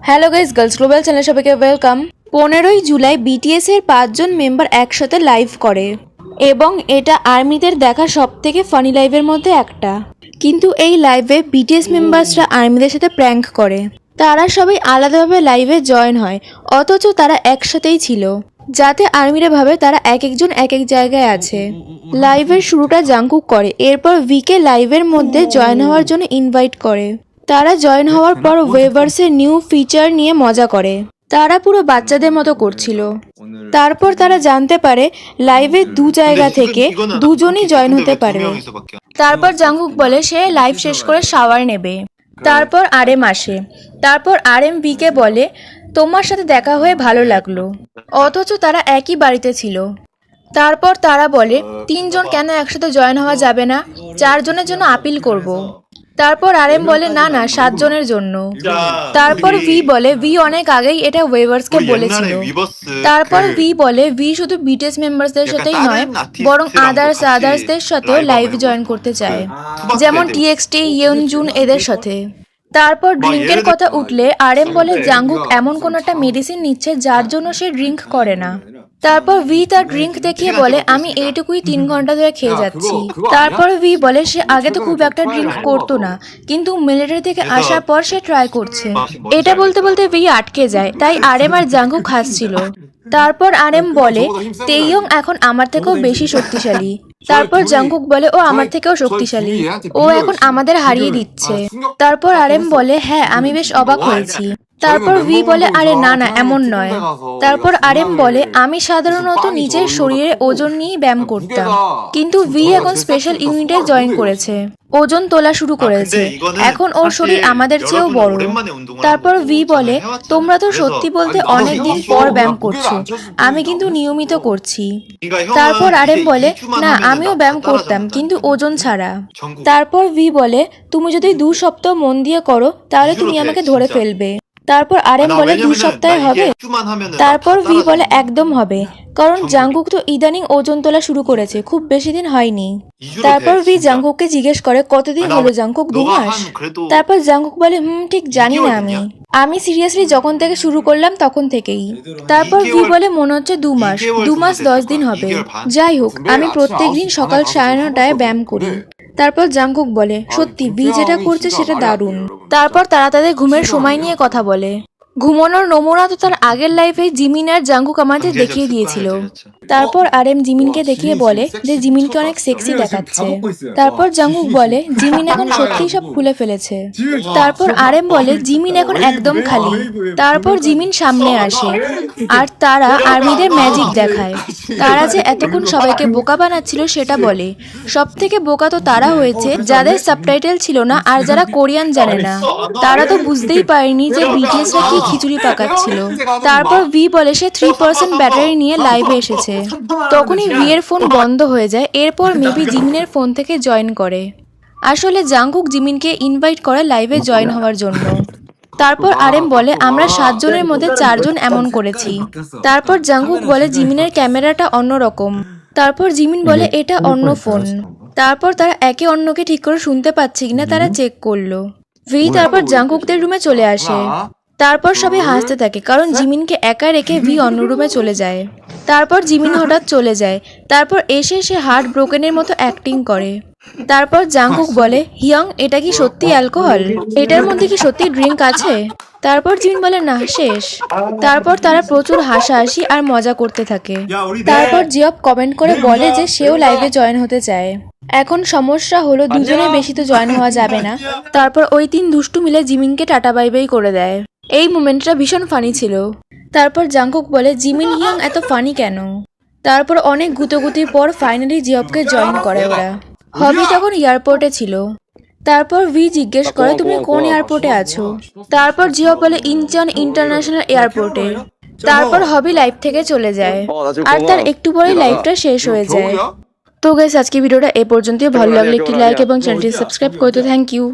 Hello guys, girls global চ্যানেলে সবাইকে welcome. 15ই July BTS এর 5 জন মেম্বার একসাথে লাইভ করে এবং এটা আর্মিদের দেখা সবথেকে ফানি লাইভের মধ্যে একটা। কিন্তু এই লাইভে বিটিএস মেম্বার্সরা আর্মিদের সাথে প্র্যাঙ্ক করে। তারা সবাই আলাদাভাবে লাইভে জয়েন হয়, অথচ তারা একসাথেই ছিল, যাতে আর্মিরা ভাবে তারা এক একজন এক এক জায়গায় আছে। লাইভের শুরুটা জাংকুক করে, এরপর ভিকে লাইভের মধ্যে জয়েন হওয়ার জন্য ইনভাইট করে। তারা জয়েন হওয়ার পর ওয়েভার্সের নিউ ফিচার নিয়ে মজা করে। তারা পুরো বাচ্চাদের মতো করছিল। তারপর তারা জানতে পারে লাইভে দু জায়গা থেকে দুজনই জয়েন হতে পারবে। তারপর জাংকুক বলে সে লাইভ শেষ করে শাওয়ার নেবে। তারপর আরএম আসে। তারপর আরএম ভিকে বলে তোমার সাথে দেখা হয়ে ভালো লাগলো, অথচ তারা একই বাড়িতে ছিল। তারপর তারা বলে 3 জন কেন একসাথে জয়েন হওয়া যাবে না, 4 জনের জন্য আপিল করব। তারপর আরএম বলে না 7 জনের জন্য। তারপর ভি বলে ভি অনেক আগেই এটা ওয়েভার্সকে বলেছিল। তারপর ভি বলে ভি শুধু বিটিএস মেম্বারসদের সাথেই নয়, বরং আদার্সদের সাথেও লাইভ জয়েন করতে চায়, যেমন টিএক্সটি, ইয়নজুন এদের সাথে। তারপর ড্রিঙ্কের কথা উঠলে আরএম বলে জাংকুক এমন কোন একটা মেডিসিন নিচ্ছে যার জন্য সে ড্রিঙ্ক করে না। তারপর ভি তার ড্রিঙ্ক দেখিয়ে বলে আমি এইটুকুই 3 ঘন্টা ধরে খেয়ে যাচ্ছি। তারপর ভি বলে সে আগে তো খুব একটা ড্রিঙ্ক করতো না, কিন্তু মিলিটারি থেকে আসার পর সে ট্রাই করছে। এটা বলতে বলতে ভি আটকে যায়, তাই আরএম আর জাংকুক হাসছিল। তারপর আরএম বলে তেইয়ং এখন আমার থেকেও বেশি শক্তিশালী। তারপর জাংকুক বলে ও আমার থেকেও শক্তিশালী, ও এখন আমাদের হারিয়ে দিচ্ছে। তারপর আরএম বলে হ্যাঁ আমি বেশ অবাক হয়েছি। তারপর ভি বলে আরে না এমন নয়। তারপর আরএম বলে আমি সাধারণত নিজের শরীরে ওজন নিয়ে ব্যায়াম করতাম, কিন্তু ভি এখন স্পেশাল ইউনিটে জয়েন করেছে, ওজন তোলা শুরু করেছে, এখন ওর শরীর আমাদের চেয়েও বড়। তারপর ভি বলে তোমরা তো সত্যি বলতে অনেকদিন পর ব্যায়াম করছো, আমি কিন্তু নিয়মিত করছি। তারপর আরএম বলে না আমিও ব্যায়াম করতাম, কিন্তু ওজন ছাড়া। তারপর ভি বলে তুমি যদি 2 সপ্তাহ মন দিয়ে করো তাহলে তুমি আমাকে ধরে ফেলবে। তারপর আরএম বলে 2 সপ্তাহে হবে? তারপর ভি বলে একদম হবে, কারণ জাংকুক তো ইদানিং ওজন তোলা শুরু করেছে, খুব বেশি দিন হয়নি। তারপর ভি জাংকুককে জিজ্ঞেস করে কতদিন হলো জাংকুক? 2 মাস। তারপর জাংকুক বলে ঠিক জানি না, আমি সিরিয়াসলি যখন থেকে শুরু করলাম তখন থেকেই। তারপর ভি বলে মনে হচ্ছে 2 মাস, 2 মাস 10 দিন হবে। যাই হোক আমি প্রত্যেকদিন সকাল 9:30টায় ব্যায়াম করি। তারপর জাংকুক বলে সত্যি ভি যেটা করছে সেটা দারুণ। তারপর তারা তাদের ঘুমের সময় নিয়ে কথা বলে। ঘুমানোর নমুনা তো তার আগের লাইফে জিমিন আর জাংকুক আমাদের দেখিয়ে দিয়েছিল। তারপর আরএম জিমিনকে দেখিয়ে বলে যে জিমিনকে অনেক সেক্সি দেখাচ্ছে। তারপর জাংকুক বলে জিমিন এখন সত্যিই সব খুলে ফেলেছে। তারপর আরএম বলে জিমিন এখন একদম খালি। তারপর জিমিন সামনে আসে আর তারা আর্মিদের ম্যাজিক দেখায়। তারা যে এতক্ষণ সবাইকে বোকা বানাচ্ছিল সেটা বলে। সব থেকে বোকা তো তারা হয়েছে যাদের সাবটাইটেল ছিল না আর যারা কোরিয়ান জানে না। তারা তো বুঝতেই পারেনি যে বিটিএসরা কি খিচুড়ি পাকাচ্ছিল। তারপর ভি বলে সে 3% ব্যাটারি নিয়ে লাইভে এসেছে। তখনই ভি এর ফোন বন্ধ হয়ে যায়। এরপর মেবি জিমিনের ফোন থেকে জয়েন করে। আসলে জাংকুক জিমিনকে ইনভাইট করে লাইভে জয়েন হওয়ার জন্য। তারপর আরএম বলে আমরা 7 জনের মধ্যে 4 জন এমন করেছি। তারপর জাংকুক বলে জিমিনের ক্যামেরাটা অন্যরকম। তারপর জিমিন বলে এটা অন্য ফোন। তারপর তারা একে অন্যকে ঠিক করে শুনতে পাচ্ছে কিনা তারা চেক করলো। ভি তারপর জাংকুকদের রুমে চলে আসে। তারপর সবাই হাসতে থাকে, কারণ জিমিনকে একা রেখে ভি অন্য রুমে চলে যায়। তারপর জিমিন হঠাৎ চলে যায়। তারপর এসে সে হার্ট ব্রোকেনের মতো অ্যাক্টিং করে। তারপর জাংকুক বলে হিয়ং এটা কি সত্যি অ্যালকোহল? এটার মধ্যে কি সত্যি ড্রিঙ্ক আছে? তারপর জিমিন বলে না শেষ। তারপর তারা প্রচুর হাসাহাসি আর মজা করতে থাকে। তারপর জিয়ব কমেন্ট করে বলে যে সেও লাইভে জয়েন হতে চায়। এখন সমস্যা হলো দুজনে বেশি তো জয়েন হওয়া যাবে না। তারপর ওই 3 দুষ্টু মিলে জিমিনকে টাটা বাই বাই করে দেয়। এই মোমেন্টটা ভীষণ ফানি ছিল। তারপর জাংকুক বলে জিমিন হিয়ং এত ফানি কেন? তারপর অনেক গুতোগুতির পর ফাইনালি জিয়বকে জয়েন করে ওরা। হবি তখন এয়ারপোর্টে ছিল। তারপর ভি জিজ্ঞেস করে তুমি কোন এয়ারপোর্টে আছো? তারপর জিয়ব বলে ইনচন ইন্টারন্যাশনাল এয়ারপোর্টে। তারপর হবি লাইভ থেকে চলে যায় আর তার একটু পরেই লাইভটা শেষ হয়ে যায়। তো গাইস আজকে ভিডিওটা এ পর্যন্তই। ভালো লাগলে একটি লাইক এবং চ্যানেলটি সাবস্ক্রাইব করতে থ্যাংক ইউ।